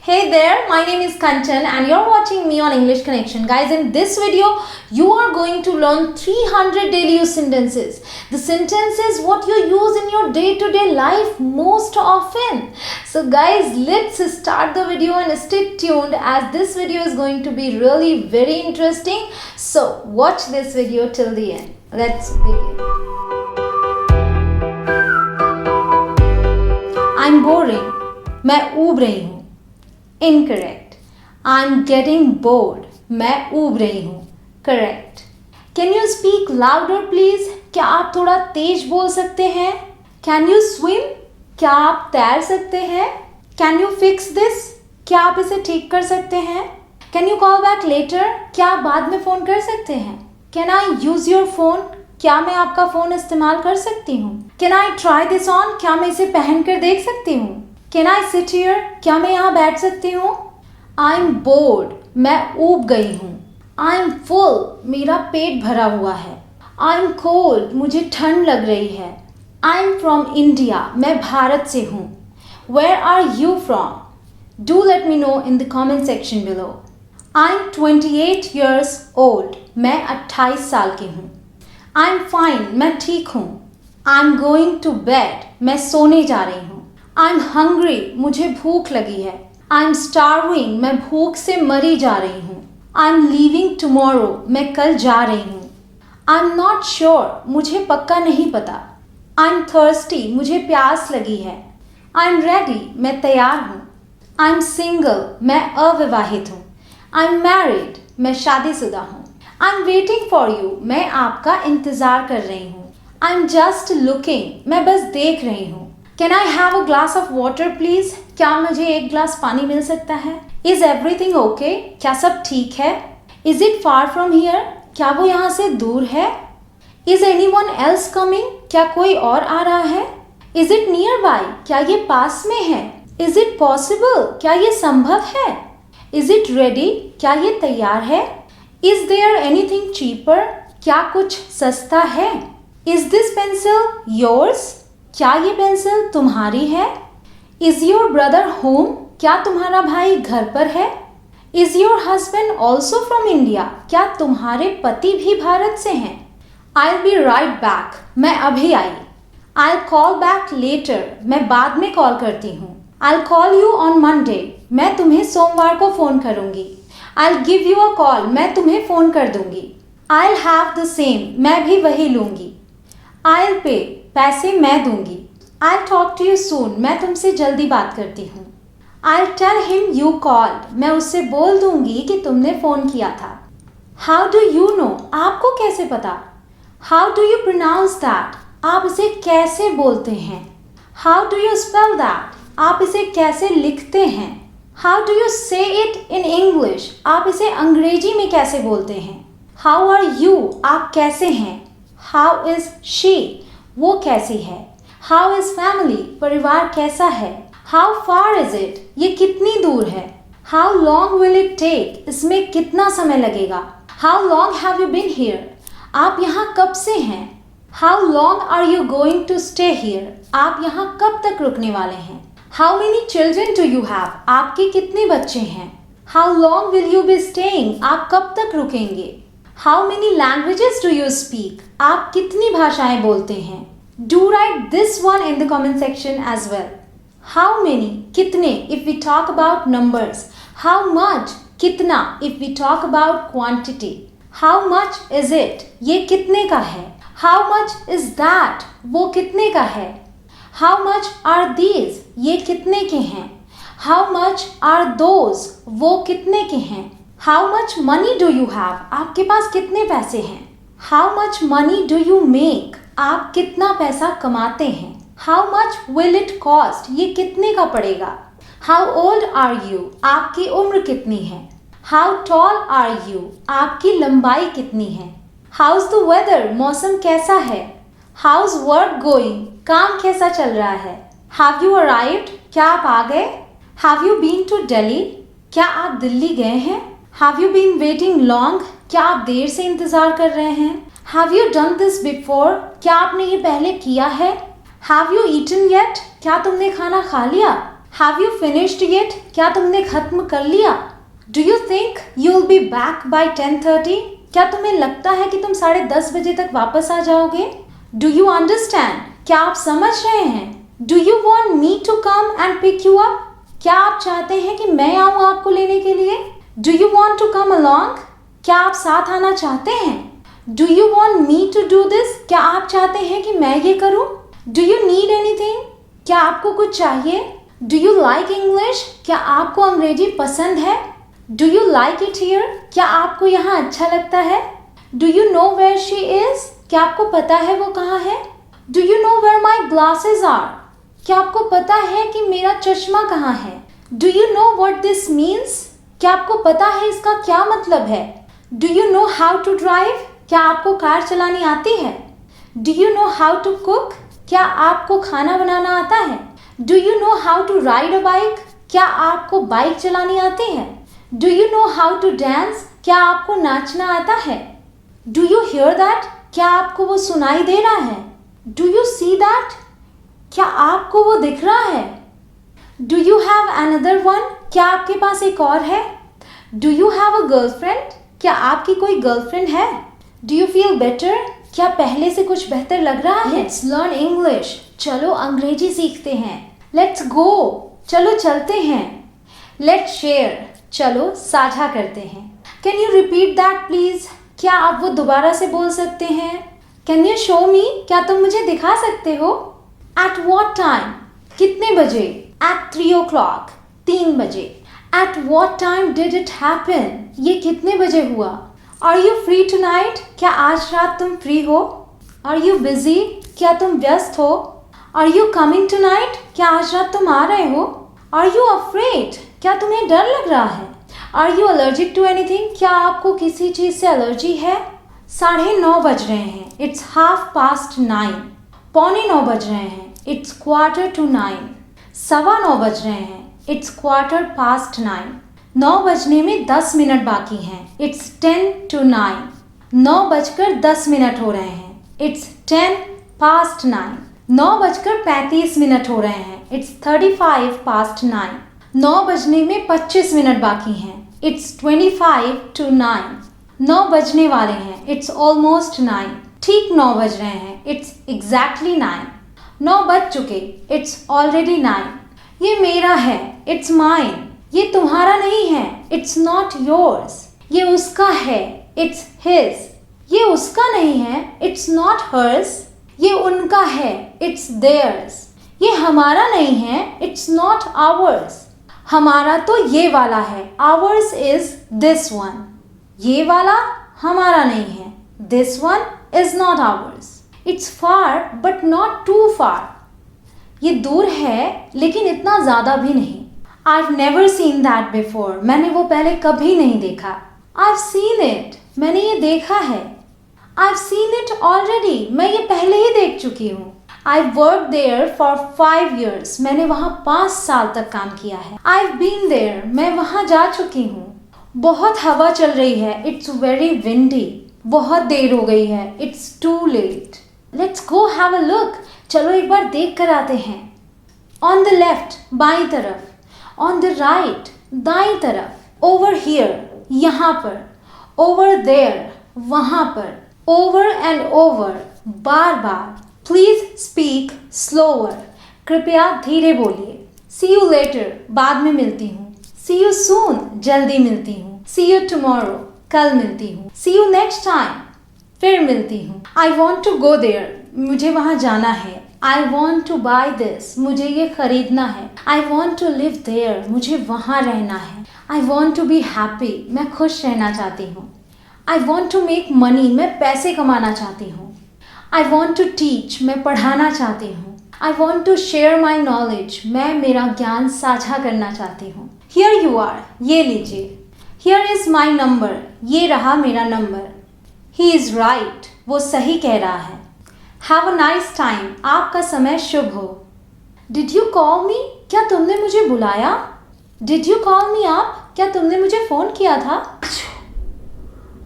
Hey there, my name is Kanchan and you're watching me on English Connection. Guys, in this video, you are going to learn 300 daily use sentences. The sentences what you use in your day-to-day life most often. So guys, let's start the video and stay tuned as this video is going to be really very interesting. So watch this video till the end. Let's begin. I'm boring. मैं ऊब रही हूँ. Incorrect. I'm getting bored. मैं ऊब रही हूँ. Correct. Can you speak louder please? क्या आप थोड़ा तेज बोल सकते हैं? Can you swim? क्या आप तैर सकते हैं? Can you fix this? क्या आप इसे ठीक कर सकते हैं? Can you call back later? क्या आप बाद में फ़ोन कर सकते हैं? Can I use your phone? क्या मैं आपका फ़ोन इस्तेमाल कर सकती हूँ? Can I try this on? क्या मैं इसे पहन कर देख सकती हूँ? Can I sit here? क्या मैं यहाँ बैठ सकती हूँ? I'm bored. मैं ऊब गई हूँ. I'm full. मेरा पेट भरा हुआ है. I'm cold. मुझे ठंड लग रही है. I'm from India. मैं भारत से हूँ. Where are you from? Do let me know in the comment section below. I'm 28 years old. मैं 28 साल की हूँ. I'm fine. मैं ठीक हूँ. I'm going to bed. मैं सोने जा रही हूँ. I'm hungry. मुझे भूख लगी है. I'm starving. मैं भूख से मरी जा रही हूँ. I'm leaving tomorrow. मैं कल जा रही हूँ. I'm not sure. मुझे पक्का नहीं पता. I'm thirsty. मुझे प्यास लगी है. I'm ready. मैं तैयार हूँ. I'm single. मैं अविवाहित हूँ. I'm married. मैं शादीशुदा हूँ. I'm waiting for you. मैं आपका इंतज़ार कर रही हूँ. I'm just looking. मैं बस देख रही हूँ. Can I have a glass of water please? क्या मुझे एक ग्लास पानी मिल सकता है? Is everything okay? क्या सब ठीक है? Is it far from here? क्या वो यहाँ से दूर है? Is anyone else coming? क्या कोई और आ रहा है? Is it nearby? क्या ये पास में है? Is it possible? क्या ये संभव है? Is it ready? क्या ये तैयार है? Is there anything cheaper? क्या कुछ सस्ता है? Is this pencil yours? क्या ये पेंसिल तुम्हारी है? Is your brother home? क्या तुम्हारा भाई घर पर है? Is your husband also from India? क्या तुम्हारे पति भी भारत से हैं? I'll be right back. मैं अभी आई. I'll call back later. मैं बाद में कॉल करती हूँ. I'll call you on Monday. मैं तुम्हें सोमवार को फ़ोन करूँगी. I'll give you a call. मैं तुम्हें फ़ोन कर दूँगी. I'll have the same. मैं भी वही लूँगी. I'll pay. पैसे मैं दूंगी. I'll talk to you soon. मैं तुमसे जल्दी बात करती हूँ. I'll tell him you called. मैं उससे बोल दूंगी कि तुमने फ़ोन किया था. How do you know? आपको कैसे पता? How do you pronounce that? आप इसे कैसे बोलते हैं? How do you spell that? आप इसे कैसे लिखते हैं? How do you say it in English? आप इसे अंग्रेजी में कैसे बोलते हैं? How are you? आप कैसे हैं? How is she? वो कैसी है? How is family? परिवार कैसा है? How far is it? ये कितनी दूर है? How long will it take? इसमें कितना समय लगेगा? How long have you been here? आप यहाँ कब से हैं? How long are you going to stay here? आप यहाँ कब तक रुकने वाले हैं? How many children do you have? आपके कितने बच्चे हैं? How long will you be staying? आप कब तक रुकेंगे? How many languages do you speak? आप कितनी भाषाएं बोलते हैं? Do write this one in the comment section as well. How many? कितने? If we talk about numbers. How much? कितना? If we talk about quantity. How much is it? ये कितने का है? How much is that? वो कितने का है? How much are these? ये कितने के हैं? How much are those? वो कितने के हैं? How much money do you have? आपके पास कितने पैसे हैं? How much money do you make? आप कितना पैसा कमाते हैं? How much will it cost? ये कितने का पड़ेगा? How old are you? आपकी उम्र कितनी है? How tall are you? आपकी लंबाई कितनी है? How's the weather? मौसम कैसा है? How's work going? काम कैसा चल रहा है? Have you arrived? क्या आप आ गए? Have you been to Delhi? क्या आप दिल्ली गए हैं? Have you been waiting long? क्या आप देर से इंतज़ार कर रहे हैं? Have you done this before? क्या आपने ये पहले किया है? Have you eaten yet? क्या तुमने खाना खा लिया? Have you finished yet? क्या तुमने खत्म कर लिया? Do you think you will be back by 10:30? क्या तुम्हें लगता है कि तुम 10:30 बजे तक वापस आ जाओगे? Do you understand? क्या आप समझ रहे हैं? Do you want me to come and pick you up? क्या आप चाहते हैं कि मैं आऊँ आपको लेने के लिए? Do you want to come along? क्या आप साथ आना चाहते हैं? Do you want me to do this? क्या आप चाहते हैं कि मैं ये करूँ? Do you need anything? क्या आपको कुछ चाहिए? Do you like English? क्या आपको अंग्रेजी पसंद है? Do you like it here? क्या आपको यहाँ अच्छा लगता है? Do you know where she is? क्या आपको पता है वो कहाँ है? Do you know where my glasses are? क्या आपको पता है कि मेरा चश्मा कहाँ है? Do you know what this means? क्या आपको पता है इसका क्या मतलब है? Do you know how to drive? क्या आपको कार चलानी आती है? Do you know how to cook? क्या आपको खाना बनाना आता है? Do you know how to ride a bike? क्या आपको बाइक चलानी आती है? Do you know how to dance? क्या आपको नाचना आता है? Do you hear that? क्या आपको वो सुनाई दे रहा है? Do you see that? क्या आपको वो दिख रहा है? Do you have another one? क्या आपके पास एक और है? Do you have a girlfriend? क्या आपकी कोई गर्लफ्रेंड है? Do you feel better? क्या पहले से कुछ बेहतर लग रहा है? Let's learn English. चलो अंग्रेजी सीखते हैं। Let's go. चलो चलते हैं। Let's share. चलो साझा करते हैं। Can you repeat that please? क्या आप वो दोबारा से बोल सकते हैं? Can you show me? क्या तुम मुझे दिखा सकते हो? At what time? कितने बजे? एट 3 o'clock, 3 बजे। At what time did it happen? ये कितने बजे हुआ? Are you free tonight? क्या आज रात तुम फ्री हो? Are you busy? क्या तुम व्यस्त हो? Are you coming tonight? क्या आज रात तुम आ रहे हो? Are you afraid? क्या तुम्हें डर लग रहा है? Are you allergic to anything? क्या आपको किसी चीज़ से एलर्जी है? 9:30 बज रहे हैं। इट्स 9:30। 8:45 बज रहे हैं। इट्स 8:45। 9:15 बज रहे हैं। इट्स 9:15। 9 बजने में 10 मिनट बाकी हैं। इट्स 10:50। 9:10 हो रहे हैं। इट्स 9:10। 9:35 हो रहे हैं। इट्स 9:35। 9 बजने में 25 मिनट बाकी हैं। It's 25 to 9। 9 बजने वाले हैं। It's almost 9। ठीक 9 बज रहे हैं। It's exactly 9। 9 बज चुके। It's already 9। ये मेरा है। It's mine. ये तुम्हारा नहीं है। It's not yours. ये उसका है। It's his. ये उसका नहीं है। It's not hers. ये उनका है। It's theirs. ये हमारा नहीं है। It's not ours. हमारा तो ये वाला है। Ours is this one. ये वाला हमारा नहीं है। This one is not ours. It's far but not too far. ये दूर है लेकिन इतना ज़्यादा भी नहीं। I've never seen that before. मैंने वो पहले कभी नहीं देखा। I've seen it. मैंने ये देखा है। I've seen it already. मैं ये पहले ही देख चुकी हूँ। I've worked there for 5 years. मैंने वहाँ 5 साल तक काम किया है। I've been there. मैं वहाँ जा चुकी हूँ। बहुत हवा चल रही है। It's very windy. बहुत देर हो गई है। It's too late. Let's go have a look. चलो एक बार देख कर आते हैं। On the left, बाईं तरफ। On the right, दाईं तरफ। Over here, यहाँ पर। Over there, वहाँ पर। Over and over, bar bar. Please speak slower. कृपया धीरे बोलिए। See you later, बाद में मिलती हूँ। See you soon, जल्दी मिलती हूँ। See you tomorrow, कल मिलती हूँ। See you next time, फिर मिलती हूँ। I want to go there, मुझे वहाँ जाना है। I want to buy this, मुझे ये खरीदना है। I want to live there, मुझे वहाँ रहना है। I want to be happy, मैं खुश रहना चाहती हूँ। I want to make money, मैं पैसे कमाना चाहती हूँ। I want to teach, मैं पढ़ाना चाहती हूँ। I want to share my knowledge, मैं मेरा ज्ञान साझा करना चाहती हूँ। Here you are, ये लीजिए। Here is my number, ये रहा मेरा नंबर। He is right, वो सही कह रहा है। Have a nice time, आपका समय शुभ हो। Did you call me? क्या तुमने मुझे बुलाया? Did you call me up? क्या तुमने मुझे फ़ोन किया था?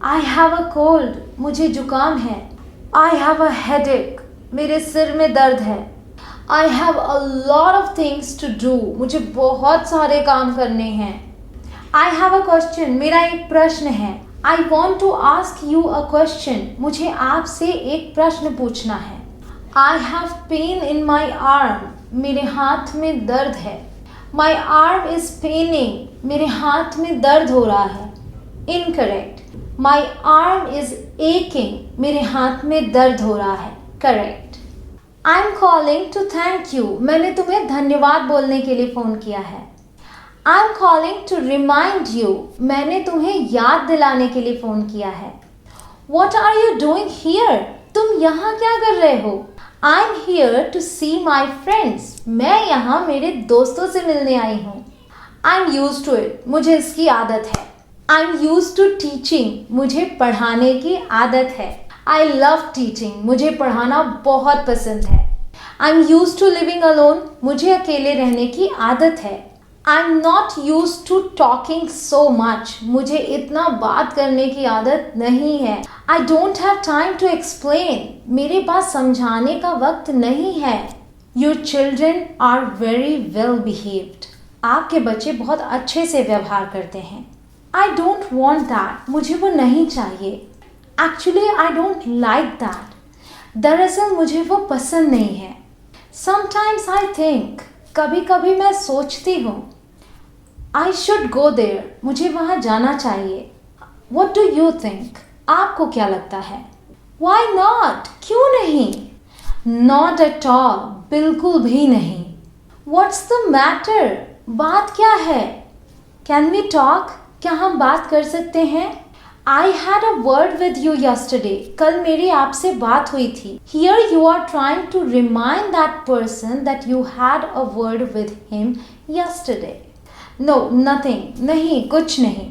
I have a cold, मुझे जुकाम है। I have a headache, मेरे सिर में दर्द है। I have a lot of things to do. मुझे बहुत सारे काम करने हैं. I have a question. मेरा एक प्रश्न है. I want to ask you a question. मुझे आपसे एक प्रश्न पूछना है. I have pain in my arm. मेरे हाथ में दर्द है. My arm is paining. मेरे हाथ में दर्द हो रहा है. Incorrect. My arm is aching. मेरे हाथ में दर्द हो रहा है. Correct. I'm calling to thank you. मैंने तुम्हें धन्यवाद बोलने के लिए फ़ोन किया है. I'm calling to remind you. मैंने तुम्हें याद दिलाने के लिए फ़ोन किया है. What are you doing here? तुम यहाँ क्या कर रहे हो? I'm here to see my friends. मैं यहाँ मेरे दोस्तों से मिलने आई हूँ. I'm used to it. मुझे इसकी आदत है. I'm used to teaching. मुझे पढ़ाने की आदत है. I love teaching. मुझे पढ़ाना बहुत पसंद है. I'm used to living alone. मुझे अकेले रहने की आदत है. I'm not used to talking so much. मुझे इतना बात करने की आदत नहीं है. I don't have time to explain. मेरे पास समझाने का वक्त नहीं है. Your children are very well behaved. आपके बच्चे बहुत अच्छे से व्यवहार करते हैं. I don't want that. मुझे वो नहीं चाहिए. Actually, I don't like that. दरअसल मुझे वो पसंद नहीं है. Sometimes I think. कभी कभी मैं सोचती हूँ. I should go there. मुझे वहाँ जाना चाहिए. What do you think? आपको क्या लगता है? Why not? क्यों नहीं? Not at all. बिल्कुल भी नहीं. What's the matter? बात क्या है? Can we talk? क्या हम बात कर सकते हैं? I had a word with you yesterday. कल मेरी आपसे बात हुई थी. Here you are trying to remind that person that you had a word with him yesterday. No, nothing. नहीं, कुछ नहीं.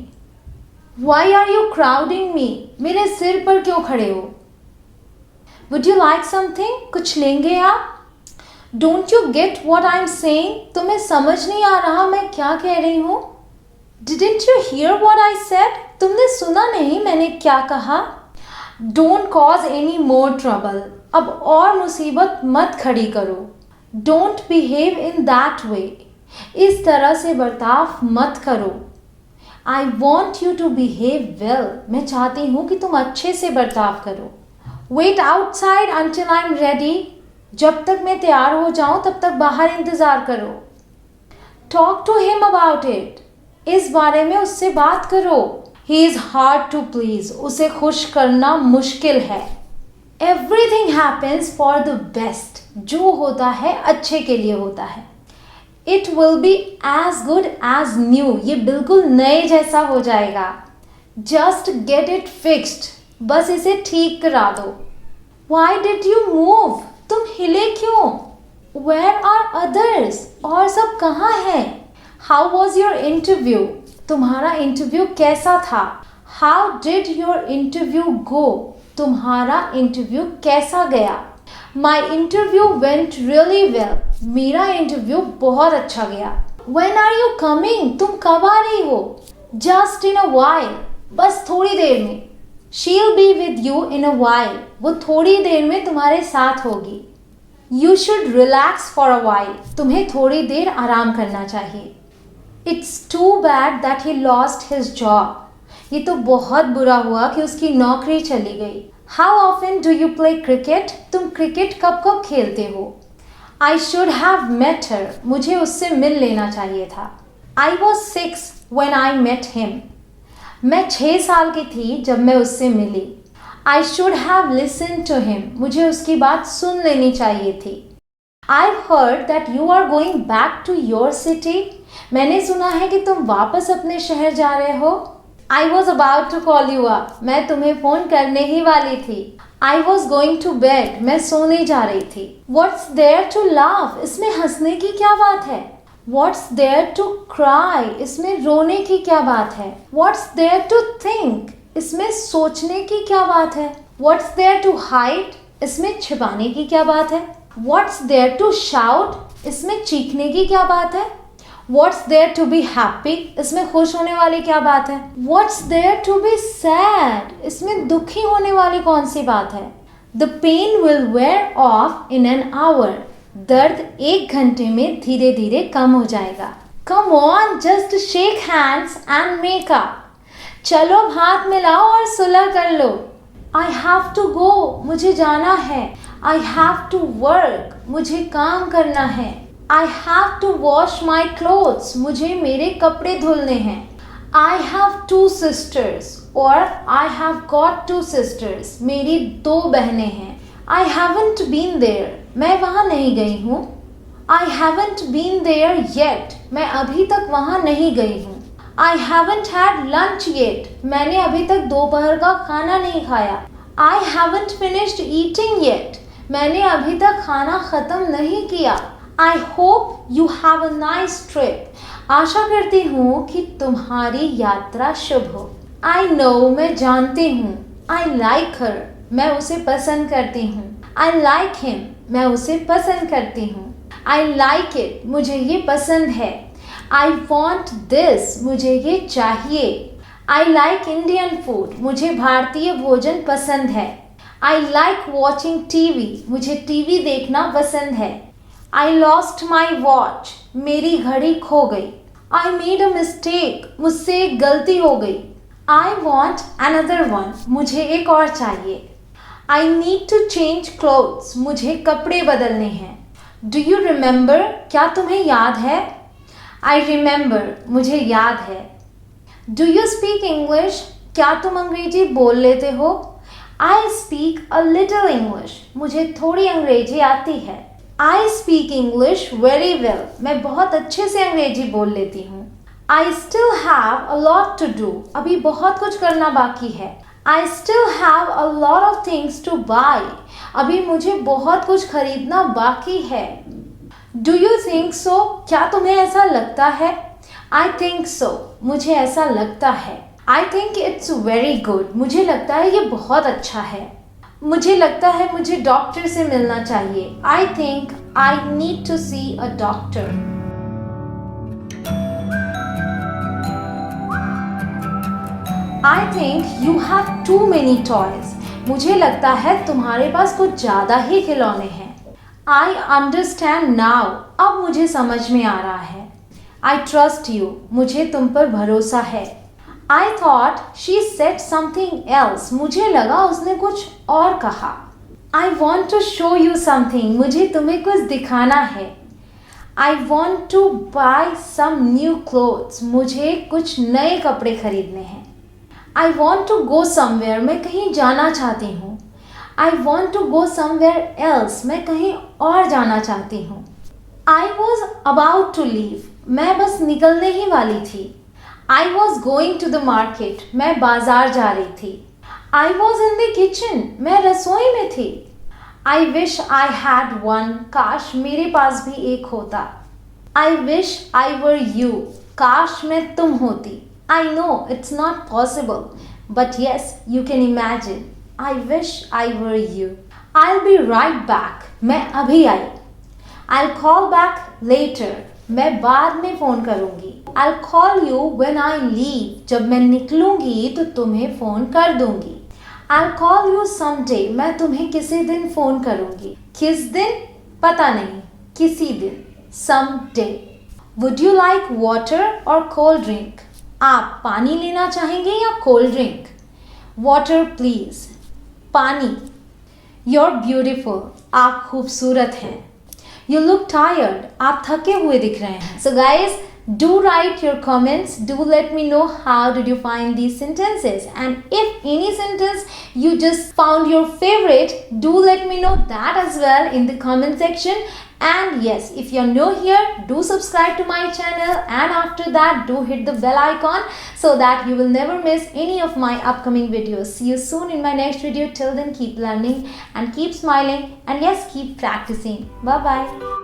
Why are you crowding me? मेरे सिर पर क्यों खड़े हो? Would you like something? कुछ लेंगे आप? Don't you get what I'm saying? तुम्हें समझ नहीं आ रहा मैं क्या कह रही हूँ? Didn't you hear what I said? तुमने सुना नहीं मैंने क्या कहा? Don't cause any more trouble. अब और मुसीबत मत खड़ी करो. Don't behave in that way. इस तरह से बर्ताव मत करो. I want you to behave well. मैं चाहती हूँ कि तुम अच्छे से बर्ताव करो. Wait outside until I'm ready. जब तक मैं तैयार हो जाऊँ तब तक बाहर इंतज़ार करो. Talk to him about it. इस बारे में उससे बात करो. He is hard to please. उसे खुश करना मुश्किल है. Everything happens for the best. जो होता है अच्छे के लिए होता है. It will be as good as new. ये बिल्कुल नए जैसा हो जाएगा. Just get it fixed. बस इसे ठीक करा दो. Why did you move? तुम हिले क्यों? Where are others? और सब कहाँ हैं? How was your interview? तुम्हारा इंटरव्यू कैसा था? How did your interview go? तुम्हारा इंटरव्यू कैसा गया? My interview went really well. मेरा इंटरव्यू बहुत अच्छा गया. When are you coming? तुम कब आ रही हो? Just in a while. बस थोड़ी देर में. She'll be with you in a while. वो थोड़ी देर में तुम्हारे साथ होगी. You should relax for a while. तुम्हें थोड़ी देर आराम करना चाहिए. It's too bad that he lost his job. ये तो बहुत बुरा हुआ कि उसकी नौकरी चली गई. How often do you play cricket? तुम क्रिकेट कब कब खेलते हो? I should have met her. मुझे उससे मिल लेना चाहिए था. I was 6 when I met him. मैं 6 साल की थी जब मैं उससे मिली. I should have listened to him. मुझे उसकी बात सुन लेनी चाहिए थी. I've heard that you are going back to your city. मैंने सुना है कि तुम वापस अपने शहर जा रहे हो. I was about to call you up. मैं तुम्हें फ़ोन करने ही वाली थी. I was going to bed. मैं सोने जा रही थी. What's there to laugh? इसमें हंसने की क्या बात है? What's there to cry? इसमें रोने की क्या बात है? What's there to think? इसमें सोचने की क्या बात है? What's there to hide? इसमें छिपाने की क्या बात है? What's there to shout? इसमें चीखने की क्या बात है? What's there to be happy? इसमें खुश होने वाली क्या बात है? What's there to be sad? इसमें दुखी होने वाली कौन सी बात है? The pain will wear off in an hour. दर्द 1 घंटे में धीरे धीरे कम हो जाएगा। Come on, just shake hands and make up. चलो हाथ मिलाओ और सुलह कर लो। I have to go, मुझे जाना है। I have to work, मुझे काम करना है। I have to wash my clothes, मुझे मेरे कपड़े धुलने हैं। I have 2 sisters और I have got 2 sisters, मेरी 2 बहनें हैं। I haven't been there, मैं वहाँ नहीं गई हूँ। I haven't been there yet, मैं अभी तक वहाँ नहीं गई हूँ। I haven't had lunch yet, मैंने अभी तक दोपहर का खाना नहीं खाया। I haven't finished eating yet, मैंने अभी तक खाना ख़त्म नहीं किया। I hope you have a nice trip, आशा करती हूँ कि तुम्हारी यात्रा शुभ हो। I know, मैं जानती हूँ। I like her, मैं उसे पसंद करती हूँ। I like him, मैं उसे पसंद करती हूँ। I like it, मुझे ये पसंद है। I want this, मुझे ये चाहिए। I like Indian food, मुझे भारतीय भोजन पसंद है। I like watching TV, मुझे टीवी देखना पसंद है। I lost my watch, मेरी घड़ी खो गई। I made a mistake, मुझसे एक गलती हो गई। I want another one, मुझे एक और चाहिए। I need to change clothes, मुझे कपड़े बदलने हैं। Do you remember, क्या तुम्हें याद है? I remember, मुझे याद है। Do you speak English, क्या तुम अंग्रेजी बोल लेते हो? I speak a little English, मुझे थोड़ी अंग्रेजी आती है। I speak English very well, मैं बहुत अच्छे से अंग्रेजी बोल लेती हूँ। I still have a lot to do, अभी बहुत कुछ करना बाकी है। I still have a lot of things to buy, अभी मुझे बहुत कुछ खरीदना बाकी है। Do you think so, क्या तुम्हें ऐसा लगता है? I think so, मुझे ऐसा लगता है। I think it's very good, मुझे लगता है ये बहुत अच्छा है। मुझे लगता है मुझे डॉक्टर से मिलना चाहिए। I think I need to see a doctor. I think you have too many toys. मुझे लगता है तुम्हारे पास कुछ ज़्यादा ही खिलौने हैं। I understand now. अब मुझे समझ में आ रहा है। I trust you. मुझे तुम पर भरोसा है। I thought she said something else. मुझे लगा उसने कुछ और कहा। I want to show you something. मुझे तुम्हें कुछ दिखाना है। I want to buy some new clothes. मुझे कुछ नए कपड़े खरीदने हैं। I want to go somewhere, मैं कहीं जाना चाहती हूँ। I want to go somewhere else, मैं कहीं और जाना चाहती हूँ। I was about to leave, मैं बस निकलने ही वाली थी। I was going to the market, मैं बाजार जा रही थी। I was in the kitchen, मैं रसोई में थी। I wish I had one, काश मेरे पास भी एक होता। I wish I were you, काश मैं तुम होती। I know it's not possible, but yes, you can imagine. I wish I were you. I'll be right back. मैं अभी आई। I'll call back later. मैं बाद में फ़ोन करूँगी। I'll call you when I leave. जब मैं निकलूँगी तो तुम्हें फ़ोन कर दूँगी। I'll call you someday. मैं तुम्हें किसी दिन फ़ोन करूँगी। किस दिन? पता नहीं। किसी दिन। Someday. Would you like water or cold drink? आप पानी लेना चाहेंगे या कोल्ड ड्रिंक? Water please. पानी। You're beautiful, आप खूबसूरत हैं। You look tired, आप थके हुए दिख रहे हैं। So guys, do write your comments. Do let me know how did you find these sentences, and if any sentence you just found your favorite, do let me know that as well in the comment section. And yes, if you're new here, do subscribe to my channel, and after that do hit the bell icon so that you will never miss any of my upcoming videos. See you soon in my next video. Till then, keep learning and keep smiling, and yes, keep practicing. Bye bye.